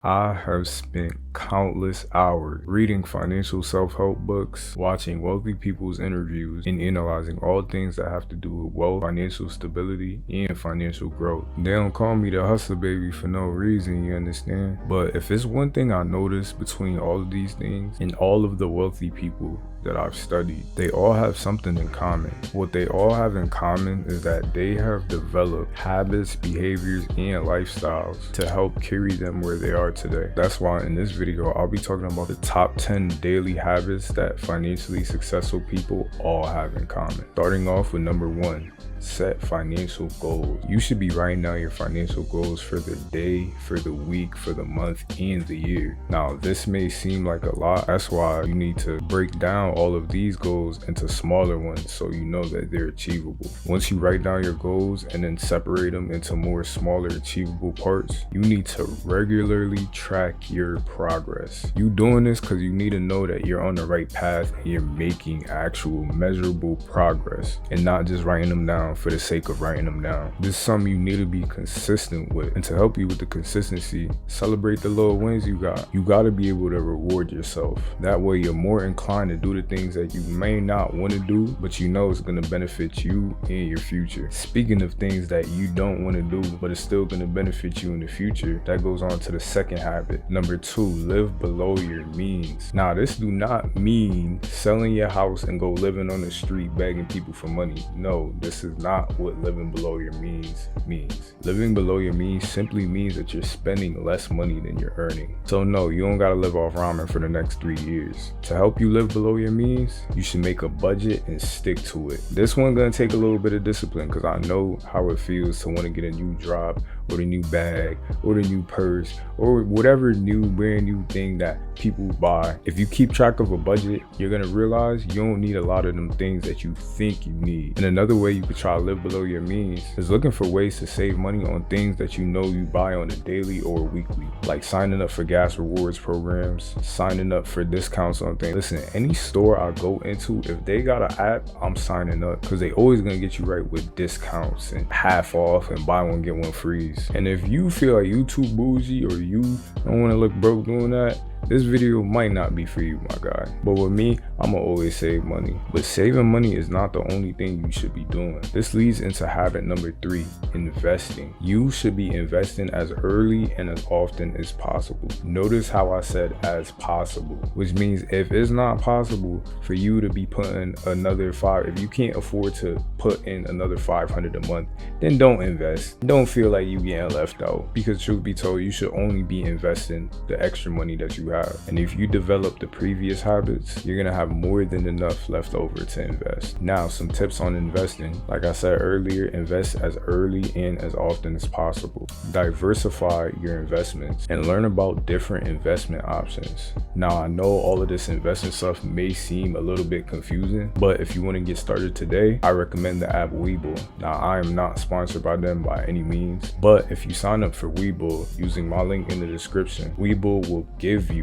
I have spent countless hours reading financial self-help books, watching wealthy people's interviews, and analyzing all things that have to do with wealth, financial stability, and financial growth. They don't call me the hustle baby for no reason, you understand? But if it's one thing I noticed between all of these things and all of the wealthy people that I've studied, they all have something in common. What they all have in common is that they have developed habits, behaviors, and lifestyles to help carry them where they are today. That's why in this video, I'll be talking about the top 10 daily habits that financially successful people all have in common. Starting off with number 1. Set financial goals. You should be writing down your financial goals for the day, for the week, for the month, and the year. Now, this may seem like a lot. That's why you need to break down all of these goals into smaller ones so you know that they're achievable. Once you write down your goals and then separate them into more smaller achievable parts, you need to regularly track your progress. You doing this because you need to know that you're on the right path and you're making actual measurable progress and not just writing them down for the sake of writing them down. This is something you need to be consistent with, and to help you with the consistency, celebrate the little wins you got. You got to be able to reward yourself. That way you're more inclined to do the things that you may not want to do, but you know it's going to benefit you in your future. Speaking of things that you don't want to do, but it's still going to benefit you in the future, that goes on to the second habit. Number 2, live below your means. Now, this do not mean selling your house and go living on the street begging people for money. No, this is not what living below your means means. Living below your means simply means that you're spending less money than you're earning. So no, you don't gotta live off ramen for the next 3 years. To help you live below your means, you should make a budget and stick to it. This one gonna take a little bit of discipline because I know how it feels to want to get a new job or the new bag or the new purse or whatever new brand new thing that people buy. If you keep track of a budget, you're gonna realize you don't need a lot of them things that you think you need. And another way you could try to live below your means is looking for ways to save money on things that you know you buy on a daily or weekly, like signing up for gas rewards programs, signing up for discounts on things. Listen, any store I go into, if they got an app, I'm signing up because they always gonna get you right with discounts and half off and buy one get one free. And if you feel like you too bougie or you don't want to look broke doing that, this video might not be for you, my guy. But with me, I'ma always save money. But saving money is not the only thing you should be doing. This leads into habit number 3, investing. You should be investing as early and as often as possible. Notice how I said as possible, which means if it's not possible for you to be putting another if you can't afford to put in another $500 a month, then don't invest. Don't feel like you getting left out, because truth be told, you should only be investing the extra money that you have. And if you develop the previous habits, you're gonna have more than enough left over to invest. Now, some tips on investing. Like I said earlier, invest as early and as often as possible. Diversify your investments and learn about different investment options. Now, I know all of this investment stuff may seem a little bit confusing, but if you want to get started today, I recommend the app Webull. Now, I am not sponsored by them by any means, but if you sign up for Webull using my link in the description, Webull will give you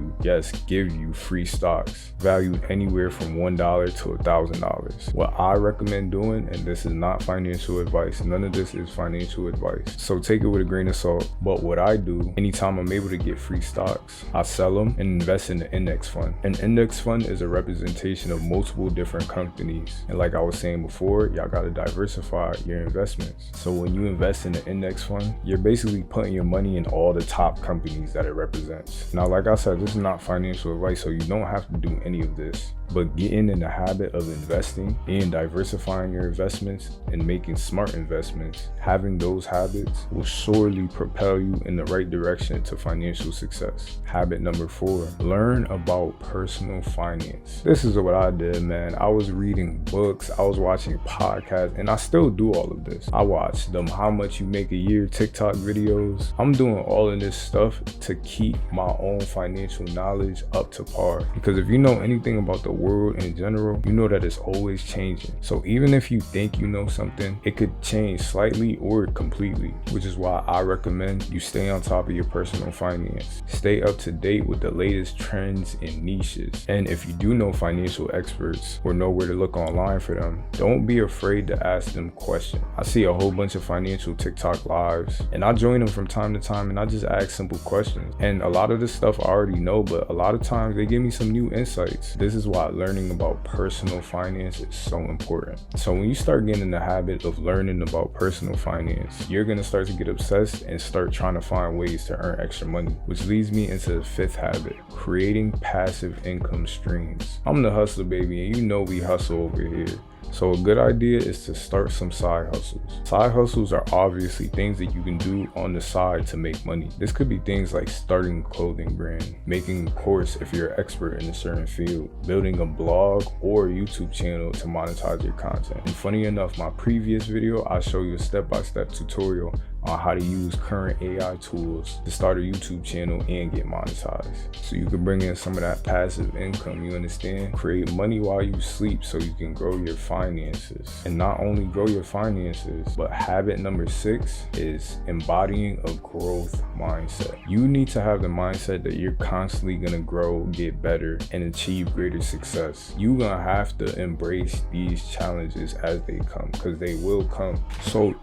free stocks valued anywhere from $1 to $1,000. What I recommend doing, and this is not financial advice, none of this is financial advice, so take it with a grain of salt, but what I do anytime I'm able to get free stocks, I sell them and invest in an index fund. An index fund is a representation of multiple different companies, and like I was saying before, y'all gotta diversify your investments. So when you invest in an index fund, you're basically putting your money in all the top companies that it represents. Now, like I said, this is not financial advice, so you don't have to do any of this, but getting in the habit of investing and diversifying your investments and making smart investments, having those habits will surely propel you in the right direction to financial success. Habit number 4, learn about personal finance. This is what I did, man. I was reading books, I was watching podcasts, and I still do all of this. I watch them How Much You Make a Year TikTok videos. I'm doing all of this stuff to keep my own financial financial knowledge up to par. Because if you know anything about the world in general, you know that it's always changing. So even if you think you know something, it could change slightly or completely, which is why I recommend you stay on top of your personal finance. Stay up to date with the latest trends and niches. And if you do know financial experts or know where to look online for them, don't be afraid to ask them questions. I see a whole bunch of financial TikTok lives and I join them from time to time and I just ask simple questions. And a lot of this stuff I already know, but a lot of times they give me some new insights. This is why learning about personal finance is so important. So when you start getting in the habit of learning about personal finance, you're going to start to get obsessed and start trying to find ways to earn extra money, which leads me into the fifth habit: creating passive income streams. I'm the hustler, baby, and you know we hustle over here. So a good idea is to start some side hustles. Side hustles are obviously things that you can do on the side to make money. This could be things like starting a clothing brand, making a course if you're an expert in a certain field, building a blog or YouTube channel to monetize your content. And funny enough, my previous video, I show you a step-by-step tutorial on how to use current AI tools to start a YouTube channel and get monetized. So you can bring in some of that passive income, you understand? Create money while you sleep so you can grow your finances. And not only grow your finances, but habit number 6 is embodying a growth mindset. You need to have the mindset that you're constantly gonna grow, get better, and achieve greater success. You're gonna have to embrace these challenges as they come, because they will come. So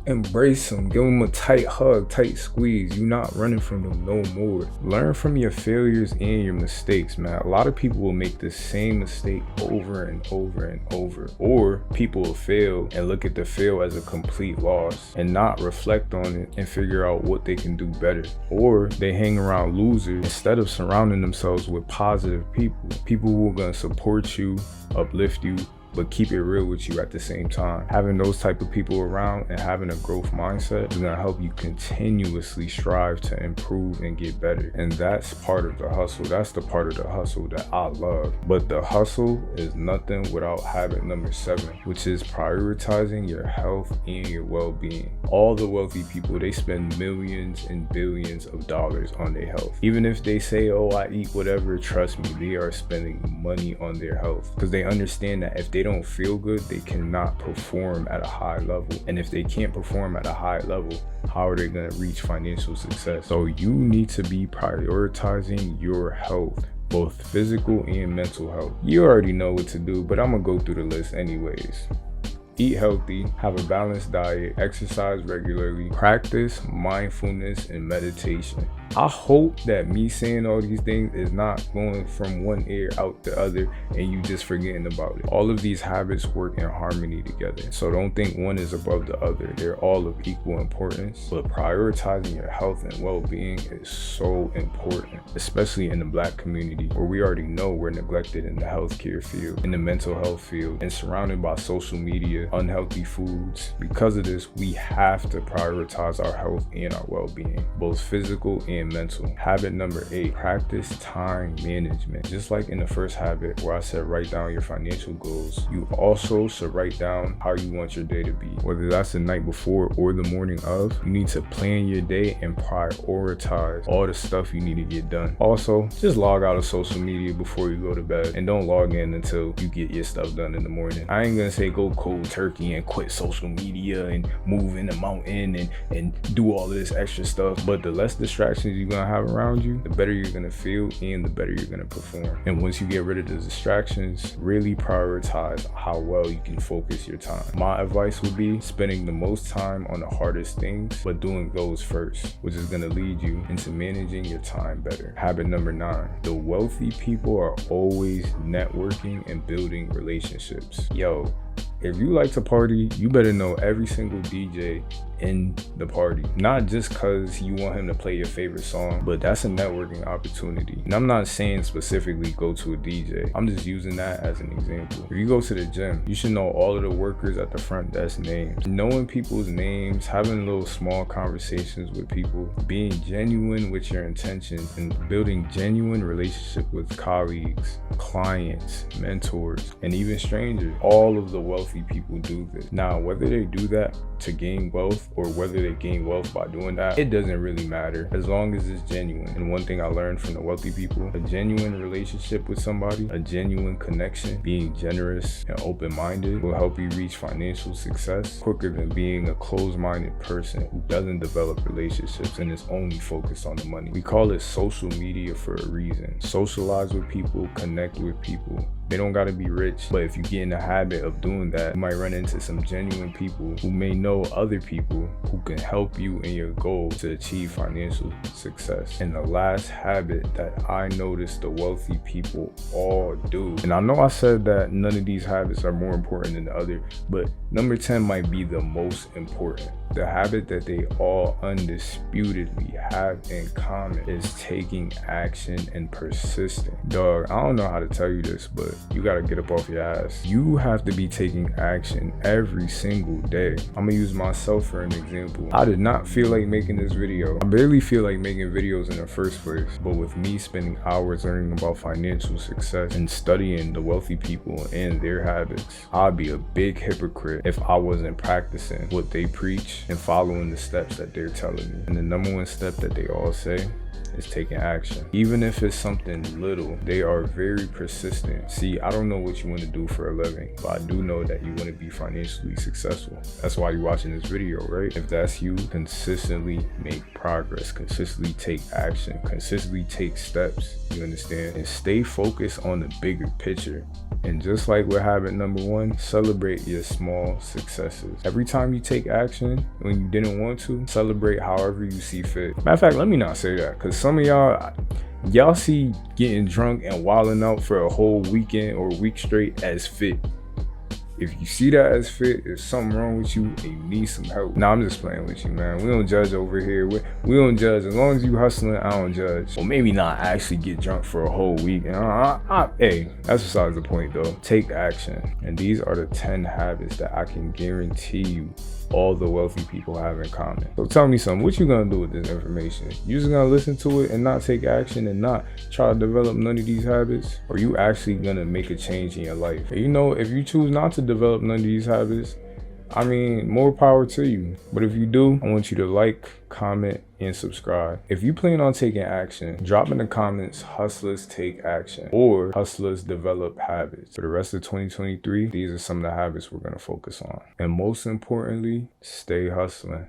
embrace them, give them a tight hug, tight squeeze. You're not running from them no more. Learn from your failures and your mistakes, man. A lot of people will make the same mistake over and over and over, or people will fail and look at the fail as a complete loss and not reflect on it and figure out what they can do better. Or they hang around losers instead of surrounding themselves with positive people who are going to support you, uplift you, but keep it real with you at the same time. Having those type of people around and having a growth mindset is gonna help you continuously strive to improve and get better. And that's part of the hustle. That's the part of the hustle that I love. But the hustle is nothing without habit number 7, which is prioritizing your health and your well-being. All the wealthy people, they spend millions and billions of dollars on their health. Even if they say, oh, I eat whatever, trust me, they are spending money on their health, because they understand that if they don't feel good, they cannot perform at a high level. And if they can't perform at a high level, how are they going to reach financial success? So you need to be prioritizing your health, both physical and mental health. You already know what to do, but I'm gonna go through the list anyways. Eat healthy, have a balanced diet, exercise regularly, practice mindfulness and meditation. I hope that me saying all these things is not going from one ear out the other and you just forgetting about it. All of these habits work in harmony together. So don't think one is above the other. They're all of equal importance. But prioritizing your health and well-being is so important, especially in the Black community, where we already know we're neglected in the healthcare field, in the mental health field, and surrounded by social media, unhealthy foods. Because of this, we have to prioritize our health and our well-being, both physical and mental. Habit number 8, practice time management. Just like in the first habit where I said write down your financial goals, you also should write down how you want your day to be. Whether that's the night before or the morning of, you need to plan your day and prioritize all the stuff you need to get done. Also, just log out of social media before you go to bed, and don't log in until you get your stuff done in the morning. I ain't gonna say go cold turkey and quit social media and move in the mountain and do all this extra stuff, but the less distractions you're gonna have around you, the better you're gonna feel and the better you're gonna perform. And once you get rid of the distractions, really prioritize how well you can focus your time. My advice would be spending the most time on the hardest things, but doing those first, which is gonna lead you into managing your time better. Habit number 9, the wealthy people are always networking and building relationships. Yo, if you like to party, you better know every single DJ in the party. Not just because you want him to play your favorite song, but that's a networking opportunity. And I'm not saying specifically go to a DJ. I'm just using that as an example. If you go to the gym, you should know all of the workers at the front desk names. Knowing people's names, having little small conversations with people, being genuine with your intentions, and building genuine relationship with colleagues, clients, mentors, and even strangers. All of the wealthy wealthy people do this. Now, whether they do that to gain wealth or whether they gain wealth by doing that, it doesn't really matter as long as it's genuine. And one thing I learned from the wealthy people, a genuine relationship with somebody, a genuine connection, being generous and open-minded will help you reach financial success quicker than being a closed-minded person who doesn't develop relationships and is only focused on the money. We call it social media for a reason. Socialize with people, connect with people. They don't gotta be rich, but if you get in the habit of doing that, you might run into some genuine people who may know other people who can help you in your goal to achieve financial success. And the last habit that I noticed the wealthy people all do, and I know I said that none of these habits are more important than the other, but number 10 might be the most important. The habit that they all undisputedly have in common is taking action and persisting. Dog, I don't know how to tell you this, but you gotta get up off your ass. You have to be taking action every single day. I'm gonna use myself for an example. I did not feel like making this video. I barely feel like making videos in the first place, but with me spending hours learning about financial success and studying the wealthy people and their habits, I'd be a big hypocrite if I wasn't practicing what they preach and following the steps that they're telling me. And the number one step that they all say is taking action. Even if it's something little, they are very persistent. See, I don't know what you want to do for a living, but I do know that you want to be financially successful. That's why you're watching this video, right? If that's you, consistently make progress, consistently take action, consistently take steps, you understand? And stay focused on the bigger picture. And just like with habit number 1, celebrate your small successes. Every time you take action when you didn't want to, celebrate however you see fit. Matter of fact, let me not say that, because some of y'all see getting drunk and wilding out for a whole weekend or week straight as fit. If you see that as fit, there's something wrong with you and you need some help. Nah, I'm just playing with you, man. We don't judge over here. We don't judge. As long as you hustling, I don't judge. Or maybe not actually get drunk for a whole week. Hey, that's besides the point though. Take action. And these are the 10 habits that I can guarantee you all the wealthy people have in common. So tell me something, what you gonna do with this information? You just gonna listen to it and not take action and not try to develop none of these habits? Or you actually gonna make a change in your life? And you know, if you choose not to develop none of these habits, I mean, more power to you. But if you do, I want you to like, comment, and subscribe. If you plan on taking action, drop in the comments, hustlers take action or hustlers develop habits. For the rest of 2023, these are some of the habits we're gonna focus on. And most importantly, stay hustling.